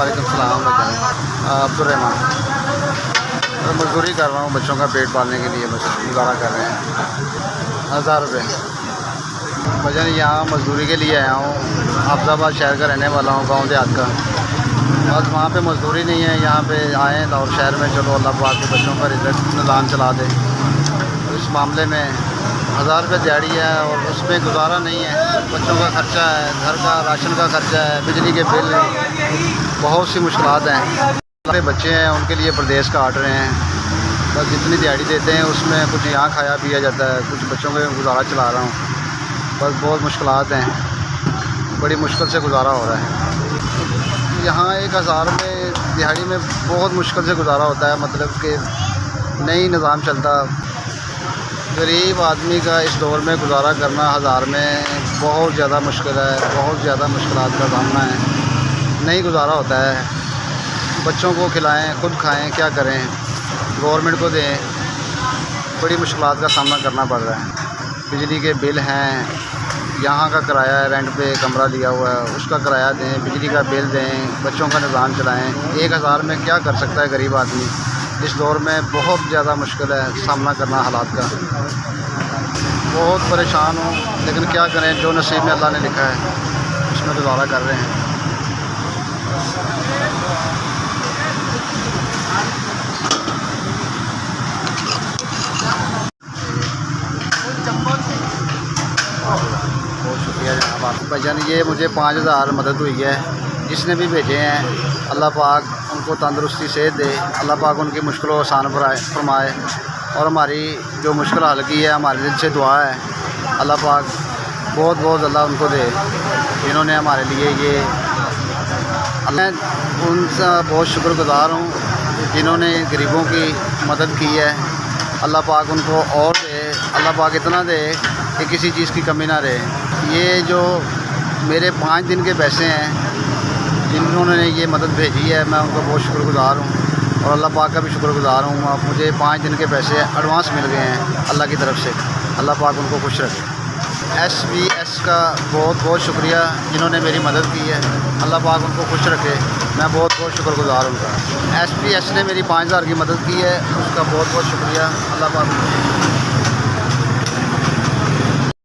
वालेकुम सलाम। अब्दुलरहमान, मजदूरी कर रहा हूँ बच्चों का पेट पालने के लिए, बस गुजारा कर रहे हैं। 1000 रुपये भजन। यहाँ मजदूरी के लिए आया हूँ, आफताबाद शहर का रहने वाला हूँ, गाँव देहात का। बस वहाँ पे मजदूरी नहीं है, यहाँ पे आए और शहर में चलो अल्लाह पाक के बच्चों का रिज़्क़ निज़ाम चला दे। इस मामले में 1000 रुपये दिहाड़ी है और उसमें गुजारा नहीं है। बच्चों का खर्चा है, घर का राशन का खर्चा है, बिजली के बिल, बहुत सी मुश्किलात हैं। हमारे बच्चे हैं, उनके लिए परदेश काट रहे हैं। बस जितनी दिहाड़ी देते हैं उसमें कुछ यहाँ खाया पिया जाता है, कुछ बच्चों के गुजारा चला रहा हूँ। बस बहुत मुश्किलात हैं, बड़ी मुश्किल से गुजारा हो रहा है। यहाँ 1000 में दिहाड़ी में बहुत मुश्किल से गुजारा होता है, मतलब कि नहीं निज़ाम चलता। गरीब आदमी का इस दौर में गुजारा करना 1000 में बहुत ज़्यादा मुश्किल है, बहुत ज़्यादा मुश्किलात का सामना है। नहीं गुजारा होता है। बच्चों को खिलाएं, खुद खाएं, क्या करें, गवर्नमेंट को दें, बड़ी मुश्किलात का सामना करना पड़ रहा है। बिजली के बिल हैं, यहाँ का किराया है, रेंट पे कमरा लिया हुआ है, उसका किराया दें, बिजली का बिल दें, बच्चों का निज़ाम चलाएं। 1000 में क्या कर सकता है गरीब आदमी? इस दौर में बहुत ज़्यादा मुश्किल है सामना करना हालात का। बहुत परेशान हूँ, लेकिन क्या करें, जो नसीब में अल्लाह ने लिखा है उसमें गुजारा कर रहे हैं। बहुत शुक्रिया जनाब आप भाईजान। ये मुझे 5000 मदद हुई है, जिसने भी भेजे हैं अल्लाह पाक उनको तंदुरुस्ती सेहत दे, अल्लाह पाक उनकी मुश्किलों को आसान फरमाए। और हमारी जो मुश्किल हल की है, हमारे दिल से दुआ है अल्लाह पाक बहुत बहुत अल्लाह उनको दे, जिन्होंने हमारे लिए ये। मैं उनसे बहुत शुक्रगुज़ार हूँ जिन्होंने गरीबों की मदद की है। अल्लाह पाक उनको और दे, अल्लाह पाक इतना दे कि किसी चीज़ की कमी ना रहे। ये जो मेरे 5 दिन के पैसे हैं जिन्होंने ये मदद भेजी है, मैं उनका बहुत शुक्रगुज़ार हूँ और अल्लाह पाक का भी शुक्रगुज़ार हूँ। आप मुझे 5 दिन के पैसे एडवांस मिल गए हैं अल्लाह की तरफ से, अल्लाह पाक उनको खुश रखे। SVS का बहुत बहुत शुक्रिया जिन्होंने मेरी मदद की है, अल्लाह पाक उनको खुश रखे। मैं बहुत बहुत शुक्रगुज़ार हूँ। SVS ने मेरी 5000 की मदद की है, उसका बहुत बहुत शुक्रिया, अल्लाह पाक।